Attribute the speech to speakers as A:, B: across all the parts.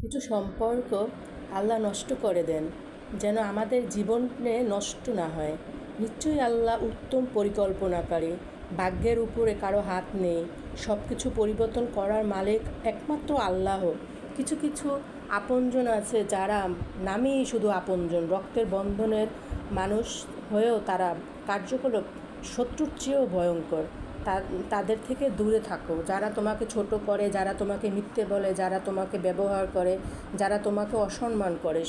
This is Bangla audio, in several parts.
A: কিছু সম্পর্ক আল্লাহ নষ্ট করে দেন যেন আমাদের জীবনে নষ্ট না হয়। নিশ্চয়ই আল্লাহ উত্তম পরিকল্পনাকারী। ভাগ্যের উপরে কারো হাত নেই। সব কিছু পরিবর্তন করার মালিক একমাত্র আল্লাহ। কিছু কিছু আপনজন আছে যারা নামেই শুধু আপনজন, রক্তের বন্ধনের মানুষ হয়েও তারা কার্যকলাপ শত্রুর চেয়েও ভয়ঙ্কর। তাদের থেকে দূরে থাকো। যারা তোমাকে ছোট করে, যারা তোমাকে মিথ্যে বলে, যারা তোমাকে ব্যবহার করে, যারা তোমাকে অসম্মান করে,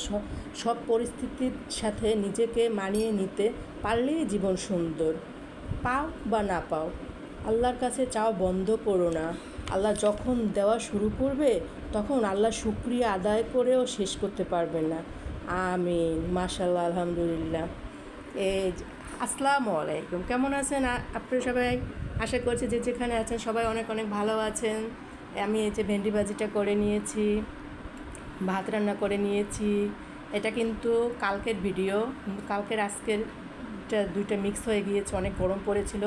A: সব পরিস্থিতির সাথে নিজেকে মানিয়ে নিতে পারলেই জীবন সুন্দর। পাও বা না পাও, আল্লাহর কাছে চাও বন্ধ করো না। আল্লাহ যখন দেওয়া শুরু করবে তখন আল্লাহ শুকরিয়া আদায় করেও শেষ করতে পারবেন না। আমিন, মাশাআল্লাহ, আলহামদুলিল্লাহ। এই আসসালামু আলাইকুম, কেমন আছেন আপনারা সবাই? আশা করছি যে যেখানে আছেন সবাই অনেক অনেক ভালো আছেন। আমি এই যে ভেন্ডি ভাজিটা করে নিয়েছি, ভাত রান্না করে নিয়েছি। এটা কিন্তু কালকের ভিডিও, কালকের আজকের দুইটা মিক্স হয়ে গিয়েছে, অনেক গরম পড়েছিল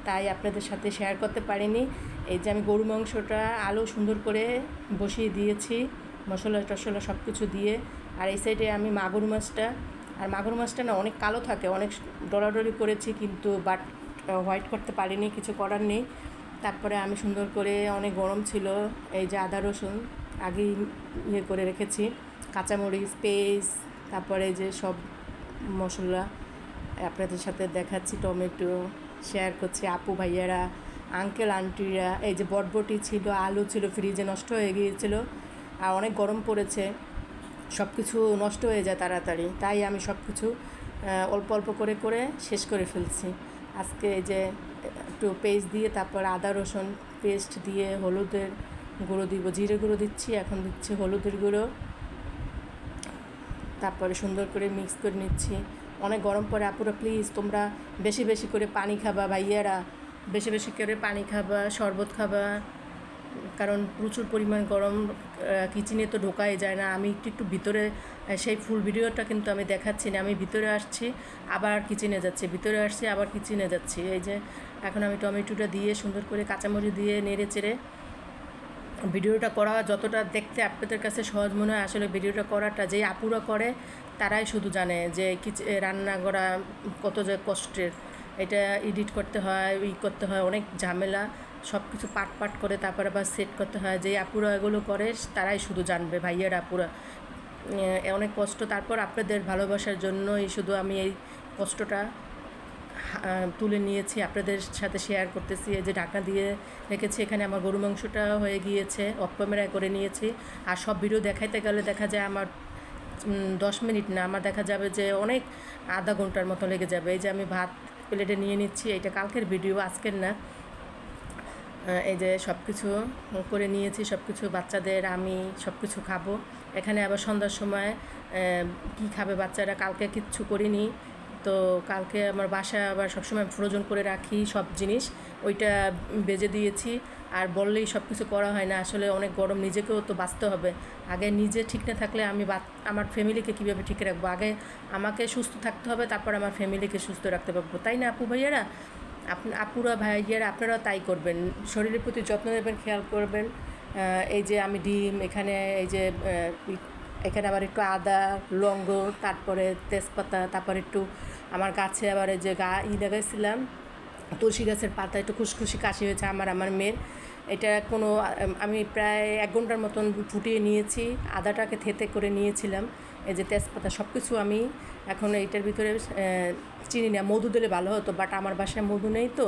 A: তাই আপনাদের সাথে শেয়ার করতে পারিনি। এই যে আমি গরু মাংসটা আলু সুন্দর করে বসিয়ে দিয়েছি, মশলা টশলা সব কিছু দিয়ে। আর এই সাইডে আমি মাগুর মাছটা না অনেক কালো থাকে, অনেক ডলাডলি করেছি কিন্তু বাট হোয়াইট করতে পারিনি, কিছু করার নেই। তারপরে আমি সুন্দর করে, অনেক গরম ছিল, এই যে আদা রসুন আগেই ইয়ে করে রেখেছি, কাঁচামরিচ পেস্ট, তারপরে যে সব মশলা আপনাদের সাথে দেখাচ্ছি, টমেটো শেয়ার করছি। আপু ভাইয়ারা, আঙ্কেল আন্টিরা, এই যে বটবটি ছিল, আলু ছিল, ফ্রিজে নষ্ট হয়ে গিয়েছিল। আর অনেক গরম পড়েছে, সব কিছু নষ্ট হয়ে যায় তাড়াতাড়ি, তাই আমি সব কিছু অল্প অল্প করে করে শেষ করে ফেলছি। আজকে এই যে একটু পেস্ট দিয়ে, তারপর আদা রসুন পেস্ট দিয়ে হলুদের গুঁড়ো দিব, জিরে গুঁড়ো দিচ্ছি, এখন দিচ্ছি হলুদের গুঁড়ো, তারপরে সুন্দর করে মিক্স করে নিচ্ছি। অনেক গরম পড়ে, আপুরা প্লিজ তোমরা বেশি বেশি করে পানি খাবা, ভাইয়ারা বেশি বেশি করে পানি খাবা, শরবত খাবা, কারণ প্রচুর পরিমাণ গরম, কিচেনে তো ঢোকাই যায় না। আমি একটু ভিতরে, সেই ফুল ভিডিওটা কিন্তু আমি দেখাচ্ছি না, আমি ভিতরে আসছি আবার কিচেনে যাচ্ছি, ভিতরে আসছি আবার কিচেনে যাচ্ছি। এই যে এখন আমি টমেটোটা দিয়ে সুন্দর করে কাঁচামরিচ দিয়ে নেড়ে চেড়ে ভিডিওটা করা যতটা দেখতে আপনাদের কাছে সহজ মনে হয়, আসলে ভিডিওটা করাটা যে আপুরা করে তারাই শুধু জানে যে রান্না করা কত যে কষ্টের। এটা এডিট করতে হয়, করতে হয়, অনেক ঝামেলা, সব কিছু পাট করে তারপর আবার সেট করতে হয়। যে আপুরা এগুলো করে তারাই শুধু জানবে, ভাইয়ের আপুরা অনেক কষ্ট। তারপর আপনাদের ভালোবাসার জন্যই শুধু আমি এই কষ্টটা তুলে নিয়েছি, আপনাদের সাথে শেয়ার করতেছি। এই যে ঢাকনা দিয়ে রেখেছি, এখানে আমার গরু মাংসটা হয়ে গিয়েছে, অফ ক্যামেরায় করে নিয়েছি। আর সব ভিডিও দেখাইতে গেলে দেখা যায় আমার 10 মিনিট না, আমার দেখা যাবে যে অনেক আধা ঘন্টার মতো লেগে যাবে। এই যে আমি ভাত প্লেটে নিয়ে নিচ্ছি, এটা কালকের ভিডিও, আজকের না। এই যে সব কিছু করে নিয়েছি, সব কিছু বাচ্চাদের আমি সব কিছু খাবো। এখানে আবার সন্ধ্যার সময় কি খাবে বাচ্চারা, কালকে কিচ্ছু করিনি তো। কালকে আমার বাসায় আবার সবসময় ফ্রোজন করে রাখি সব জিনিস, ওইটা বেজে দিয়েছি। আর বললেই সব কিছু করা হয় না, আসলে অনেক গরম, নিজেকেও তো বাঁচতে হবে। আগে নিজে ঠিক না থাকলে আমি আমার ফ্যামিলিকে কীভাবে ঠিক রাখবো? আগে আমাকে সুস্থ থাকতে হবে, তারপর আমার ফ্যামিলিকে সুস্থ রাখতে পারবো, তাই না আপু ভাইয়ারা? আপুরা ভাইয়ারা আপনারা তাই করবেন, শরীরের প্রতি যত্ন নেবেন, খেয়াল করবেন। এই যে আমি ডিম এখানে, এই যে এখানে আবার একটু আদা লবঙ্গ, তারপরে তেজপাতা, তারপর একটু আমার গাছে আবার এই যে লাগাইছিলাম তুলসী গাছের পাতা, একটু খুশখুশি কাশি হয়েছে আমার মেয়ের। এটা কোনো আমি প্রায় 1 ঘন্টার মতন ফুটিয়ে নিয়েছি, আদাটাকে থেতে করে নিয়েছিলাম। এই যে তেজপাতা সব কিছু আমি এখন এইটার ভিতরে চিনি না, মধু দিলে ভালো হতো, বাট আমার বাসায় মধু নেই তো,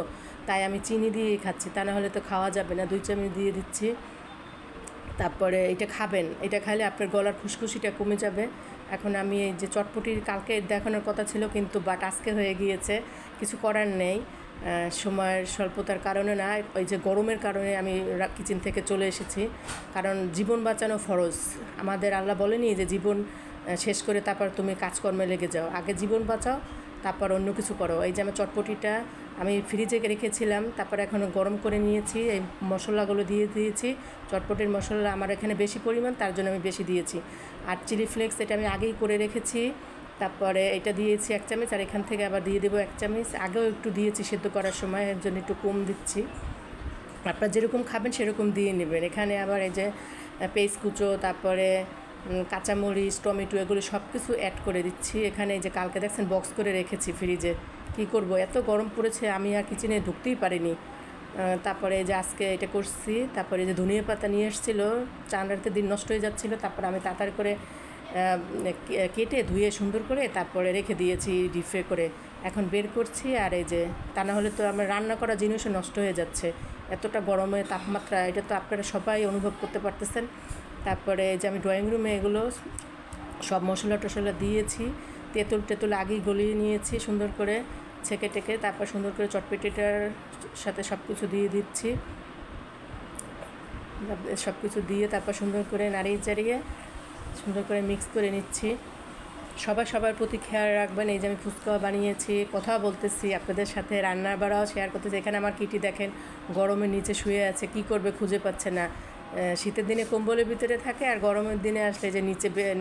A: তাই আমি চিনি দিয়েই খাচ্ছি, তা না হলে তো খাওয়া যাবে না। 2 চামচ দিয়ে দিচ্ছি। তারপরে এটা খাবেন, এটা খাইলে আপনার গলার খুশখুশিটা কমে যাবে। এখন আমি এই যে চটপটির কালকে দেখানোর কথা ছিল কিন্তু বাট আজকে হয়ে গিয়েছে, কিছু করার নেই, সময়ের স্বল্পতার কারণে না, ওই যে গরমের কারণে আমি কিচেন থেকে চলে এসেছি। কারণ জীবন বাঁচানো ফরজ, আমাদের আল্লাহ বলেনি যে জীবন শেষ করে তারপর তুমি কাজকর্মে লেগে যাও, আগে জীবন বাঁচাও তারপর অন্য কিছু করো। এই যে আমার চটপটিটা আমি ফ্রিজে রেখেছিলাম, তারপর এখন গরম করে নিয়েছি, এই মশলাগুলো দিয়ে দিয়েছি। চটপটির মশলা আমার এখানে বেশি পরিমাণ, তার জন্য আমি বেশি দিয়েছি। আর চিলি ফ্লেক্স এটা আমি আগেই করে রেখেছি, তারপরে এটা দিয়েছি 1 চামচ, আর এখান থেকে আবার দিয়ে দেবো 1 চামচ। আগেও একটু দিয়েছি সেদ্ধ করার সময়, এর জন্য একটু কম দিচ্ছি। আপনারা যেরকম খাবেন সেরকম দিয়ে নেবেন। এখানে আবার এই যে পেঁয়াজ কুচো, তারপরে কাঁচামরিচ, টমেটো এগুলো সব কিছু অ্যাড করে দিচ্ছি এখানে। যে কালকে দেখছেন বক্স করে রেখেছি ফ্রিজে, কি করব, এত গরম পড়েছে আমি আর কিচেনে ঢুকতেই পারিনি। তারপরে যে আজকে এটা করছি। তারপরে যে ধনিয়া পাতা নিয়ে এসেছিলো, চান রাতে দিন নষ্ট হয়ে যাচ্ছিলো, তারপরে আমি তাড়াতাড়ি করে কেটে ধুয়ে সুন্দর করে তারপরে রেখে দিয়েছি ডিপে করে। এখন বের করছি। আর এই যে তা না হলে তো আমার রান্না করা জিনিসও নষ্ট হয়ে যাচ্ছে, এতটা গরমের তাপমাত্রা, এটা তো আপনারা সবাই অনুভব করতে পারতেছেন। তারপরে যে আমি ড্রয়িং রুমে এগুলো সব মশলা টশলা দিয়েছি, তেঁতুল টেতুল আগেই গলিয়ে নিয়েছি সুন্দর করে ছেঁকে টেকে। তারপর সুন্দর করে চটপেটিটার সাথে সব কিছু দিয়ে দিচ্ছি, সব কিছু দিয়ে তারপর সুন্দর করে নাড়িয়ে চাড়িয়ে সুন্দর করে মিক্স করে নিচ্ছি। সবার প্রতি খেয়াল রাখবেন। এই যে আমি ফুচকা বানিয়েছি, কথা বলতেছি আপনাদের সাথে, রান্নার বাড়াও শেয়ার করতেছি। এখানে আমার কিটি দেখেন গরমের নিচে শুয়ে আছে, কি করবে খুঁজে পাচ্ছে না। শীতের দিনে কম্বলের ভিতরে থাকে, আর গরমের দিনে আসলে যে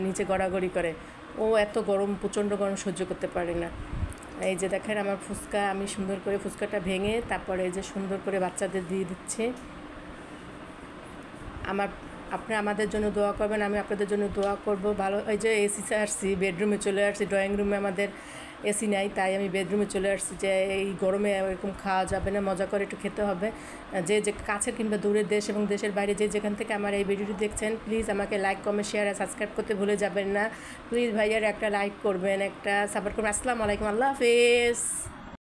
A: নিচে গড়াগড়ি করে। ও এত গরম, প্রচণ্ড গরম সহ্য করতে পারে না। এই যে দেখেন আমার ফুচকা, আমি সুন্দর করে ফুচকাটা ভেঙে তারপরে এই যে সুন্দর করে বাচ্চাদের দিয়ে দিচ্ছি। আপনারা আমাদের জন্য দোয়া করবেন, আমি আপনাদের জন্য দোয়া করব। ভালো, এই যে এসি আসছি, বেডরুমে চলে আসছি, ড্রয়িং রুমে আমাদের এসি নাই, তাই আমি বেডরুমে চলে আসছি। যে এই গরমে এরকম খাওয়া যাবে না, মজা করে একটু খেতে হবে। যে কাছের কিংবা দূরের দেশ এবং দেশের বাইরে যেখান থেকে আমার এই ভিডিওটি দেখছেন, প্লিজ আমাকে লাইক, কমেন্ট, শেয়ার আর সাবস্ক্রাইব করতে ভুলে যাবেন না। প্লিজ ভাইয়ার একটা লাইক করবেন, একটা সাপোর্ট করবেন। আসসালামু আলাইকুম, আল্লাহ হাফেজ।